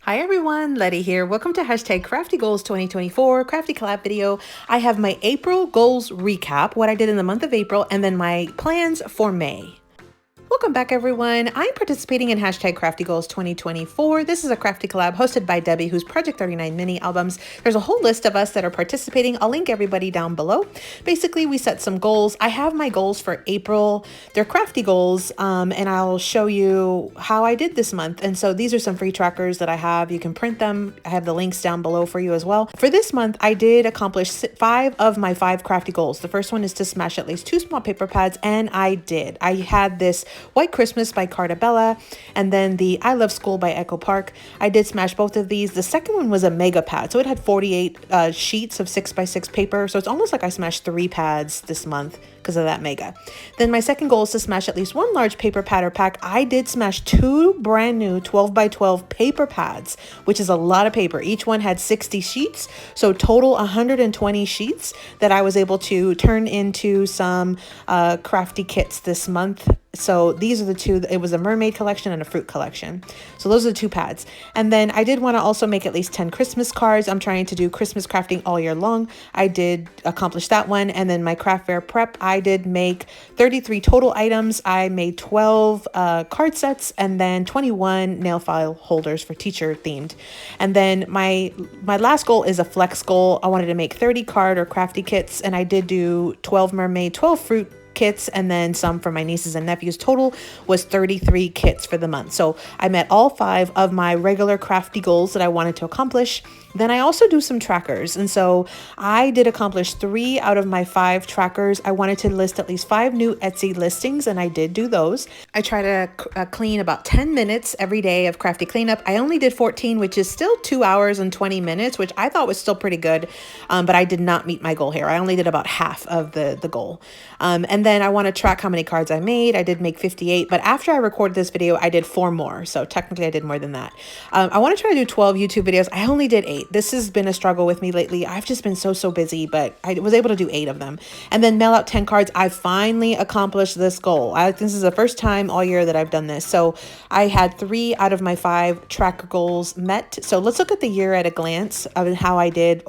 Hi everyone, Letty here. Welcome to hashtag Crafty Goals 2024 Crafty Collab video. I have my April goals recap, what I did in the month of April, and then my plans for May. Welcome back everyone. I'm participating in hashtag Crafty Goals 2024. This is a crafty collab hosted by Debbie, who's Project 39 mini albums. There's a whole list of us that are participating. I'll link everybody down below. Basically, we set some goals. I have my goals for April. They're crafty goals, and I'll show you how I did this month. And so these are some free trackers that I have. You can print them. I have the links down below for you as well. For this month, I did accomplish 5 of my 5 crafty goals. The first one is to smash at least 2 small paper pads, and I did. I had this White Christmas by Cartabella, and then the I Love School by Echo Park. I did smash both of these. The second one was a mega pad, so it had 48 sheets of 6x6 paper, so it's almost like I smashed 3 pads this month because of that mega. Then my second goal is to smash at least 1 large paper pad or pack. I did smash 2 brand new 12x12 paper pads, which is a lot of paper. Each one had 60 sheets, so total 120 sheets that I was able to turn into some crafty kits this month. So these are the two. It was a mermaid collection and a fruit collection. So those are the 2 pads. And then I did want to also make at least 10 Christmas cards. I'm trying to do Christmas crafting all year long. I did accomplish that one. And then my craft fair prep, I did make 33 total items. I made 12 card sets and then 21 nail file holders for teacher themed. And then my last goal is a flex goal. I wanted to make 30 card or crafty kits, and I did do 12 mermaid, 12 fruit kits, and then some for my nieces and nephews. Total was 33 kits for the month. So I met all 5 of my regular crafty goals that I wanted to accomplish. Then I also do some trackers. And so I did accomplish 3 out of my 5 trackers. I wanted to list at least 5 new Etsy listings, and I did do those. I try to clean about 10 minutes every day of crafty cleanup. I only did 14, which is still 2 hours and 20 minutes, which I thought was still pretty good. But I did not meet my goal here. I only did about half of the goal. And then I want to track how many cards I made. I did make 58, but after I recorded this video, I did 4 more. So technically I did more than that. I want to try to do 12 YouTube videos. I only did 8. This has been a struggle with me lately. I've just been so busy, but I was able to do 8 of them. And then mail out 10 cards. I finally accomplished this goal. This is the first time all year that I've done this. So I had 3 out of my 5 tracker goals met. So let's look at the year at a glance of how I did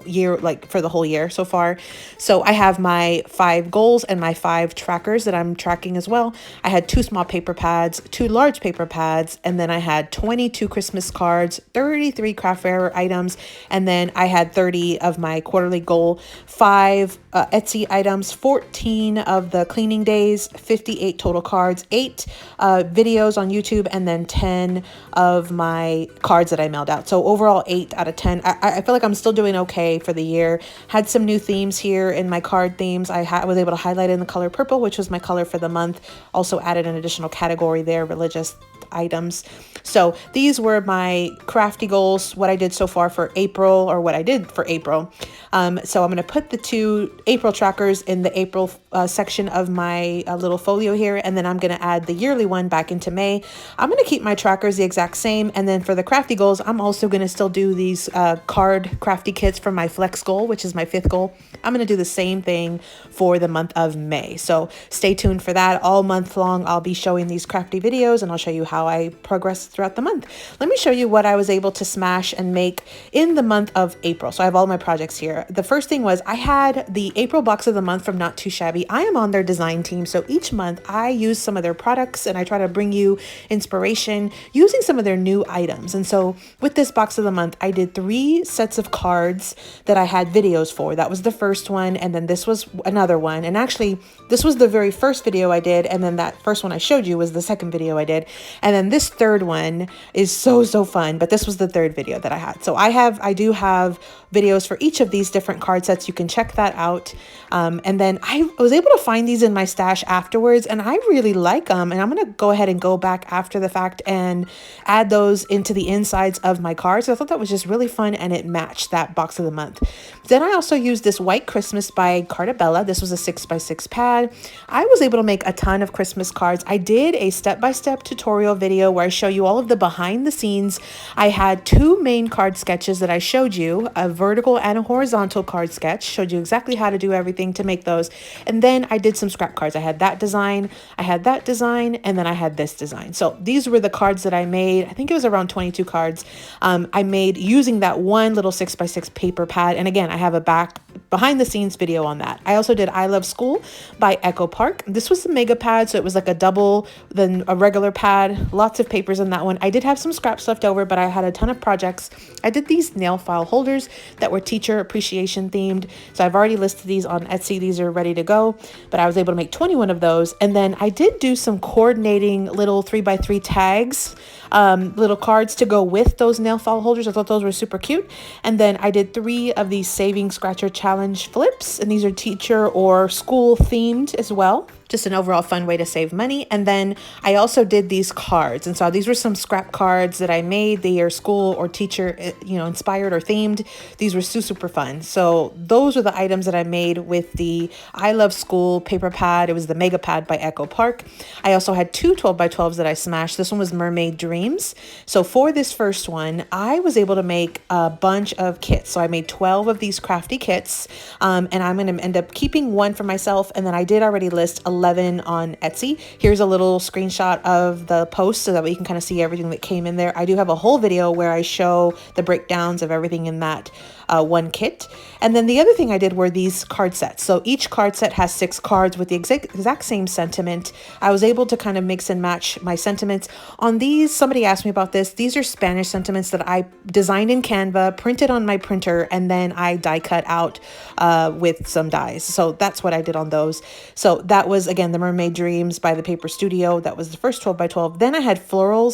for the whole year so far. So I have my 5 goals and my 5 trackers that I'm tracking as well. I had 2 small paper pads, 2 large paper pads, and then I had 22 Christmas cards, 33 craft fair items, and then I had 30 of my quarterly goal, 5 Etsy items, 14 of the cleaning days, 58 total cards, 8 videos on YouTube, and then 10 of my cards that I mailed out. So overall 8 out of 10. I feel like I'm still doing okay for the year. Had some new themes here in my card themes. I was able to highlight in the color purple, which was my color for the month. Also added an additional category there, religious items. So these were my crafty goals, what I did so far for April, or what I did for April. So I'm going to put the 2 April trackers in the April section of my little folio here, and then I'm going to add the yearly one back into May. I'm going to keep my trackers the exact same, and then for the crafty goals, I'm also going to still do these card crafty kits for my flex goal, which is my 5th goal. I'm going to do the same thing for the month of May. So stay tuned for that. All month long, I'll be showing these crafty videos, and I'll show you how I progress throughout the month. Let me show you what I was able to smash and make in the month of April. So I have all my projects here. The first thing was I had the April box of the month from Not Too Shabby. I am on their design team. So each month I use some of their products, and I try to bring you inspiration using some of their new items. And so with this box of the month, I did 3 sets of cards that I had videos for. That was the first one. And then this was another one. And actually this was the very first video I did. And then that first one I showed you was the second video I did. And then this third one is so fun, but this was the 3rd video that I had. So I do have videos for each of these different card sets. You can check that out. And then I was able to find these in my stash afterwards, and I really like them. And I'm going to go ahead and go back after the fact and add those into the insides of my cards. I thought that was just really fun, and it matched that box of the month. Then I also used this White Christmas by Cartabella. This was a 6x6 pad. I was able to make a ton of Christmas cards. I did a step-by-step tutorial video where I show you all of the behind the scenes. I had two main card sketches that I showed you, a vertical and a horizontal card sketch, showed you exactly how to do everything to make those. And then I did some scrap cards. I had that design, and then I had this design. So these were the cards that I made. I think it was around 22 cards. I made using that one little 6x6 paper pad. And again, I have a behind the scenes video on that. I also did I Love School by Echo Park. This was the mega pad, so it was like a double than a regular pad. Lots of papers in that one. I did have some scraps left over, but I had a ton of projects. I did these nail file holders that were teacher appreciation themed. So I've already listed these on Etsy. These are ready to go, but I was able to make 21 of those. And then I did do some coordinating little 3x3 tags, little cards to go with those nail file holders. I thought those were super cute. And then I did 3 of these Saving Scratcher Challenge flips, and these are teacher or school themed as well. Just an overall fun way to save money. And then I also did these cards. And so these were some scrap cards that I made. They are school or teacher, inspired or themed. These were super fun. So those are the items that I made with the I Love School paper pad. It was the Mega Pad by Echo Park. I also had 2 12x12s that I smashed. This one was Mermaid Dreams. So for this first one, I was able to make a bunch of kits. So I made 12 of these crafty kits. And I'm going to end up keeping one for myself. And then I did already list 11 on Etsy. Here's a little screenshot of the post so that we can kind of see everything that came in there. I do have a whole video where I show the breakdowns of everything in that one kit. And then the other thing I did were these card sets. So each card set has 6 cards with the exact same sentiment. I was able to kind of mix and match my sentiments on these. Somebody asked me about this. These are Spanish sentiments that I designed in Canva, printed on my printer, and then I die cut out with some dies. So that's what I did on those. So that was, again, the Mermaid Dreams by the Paper Studio. That was the first 12x12. Then I had floral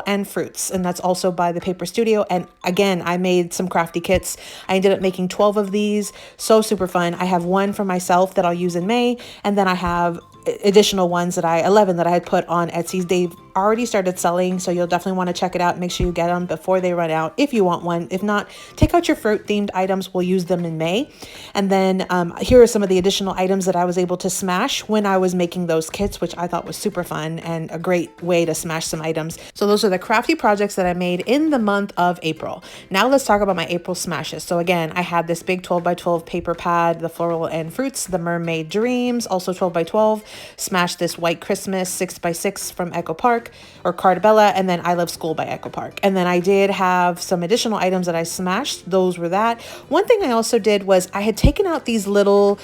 and fruits, and that's also by the Paper Studio. And again, I made some crafty kits. I ended up making 12 of these. So super fun. I have one for myself that I'll use in May, and then I have additional ones 11 that I had put on Etsy. They've already started selling, so you'll definitely want to check it out. Make sure you get them before they run out if you want one. If not, take out your fruit themed items. We'll use them in May. And then here are some of the additional items that I was able to smash when I was making those kits, which I thought was super fun and a great way to smash some items. So those are the crafty projects that I made in the month of April. Now let's talk about my April smashes. So again, I had this big 12x12 paper pad, the floral and fruits, the Mermaid Dreams, also 12x12, smashed this White Christmas 6x6 from Echo Park or Cardabella, and then I Love School by Echo Park. And then I did have some additional items that I smashed. Those were that. One thing I also did was I had taken out these little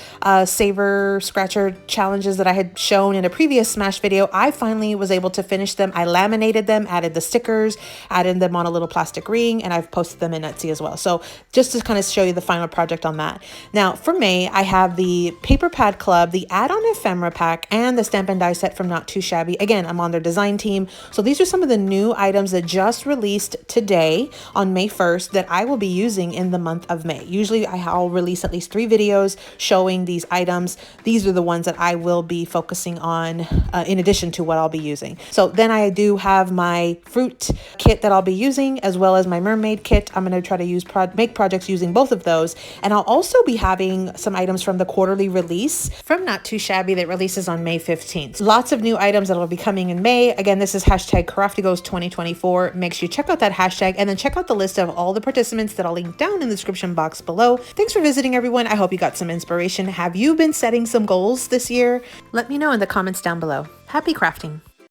saver scratcher challenges that I had shown in a previous smash video. I finally was able to finish them. I laminated them, added the stickers, added them on a little plastic ring, and I've posted them in Etsy as well. So just to kind of show you the final project on that. Now for May, I have the Paper Pad Club, the add-on ephemera pack, and the stamp and die set from Not Too Shabby. Again, I'm on their design team. So these are some of the new items that just released today on May 1st that I will be using in the month of May. Usually I'll release at least 3 videos showing these items. These are the ones that I will be focusing on in addition to what I'll be using. So then I do have my fruit kit that I'll be using, as well as my mermaid kit. I'm going to try to make projects using both of those. And I'll also be having some items from the quarterly release from Not Too Shabby that releases on May 15th. Lots of new items that will be coming in May. Again, this is hashtag Crafty Goals 2024. Make sure you check out that hashtag and then check out the list of all the participants that I'll link down in the description box below. Thanks for visiting, everyone. I hope you got some inspiration. Have you been setting some goals this year? Let me know in the comments down below. Happy crafting.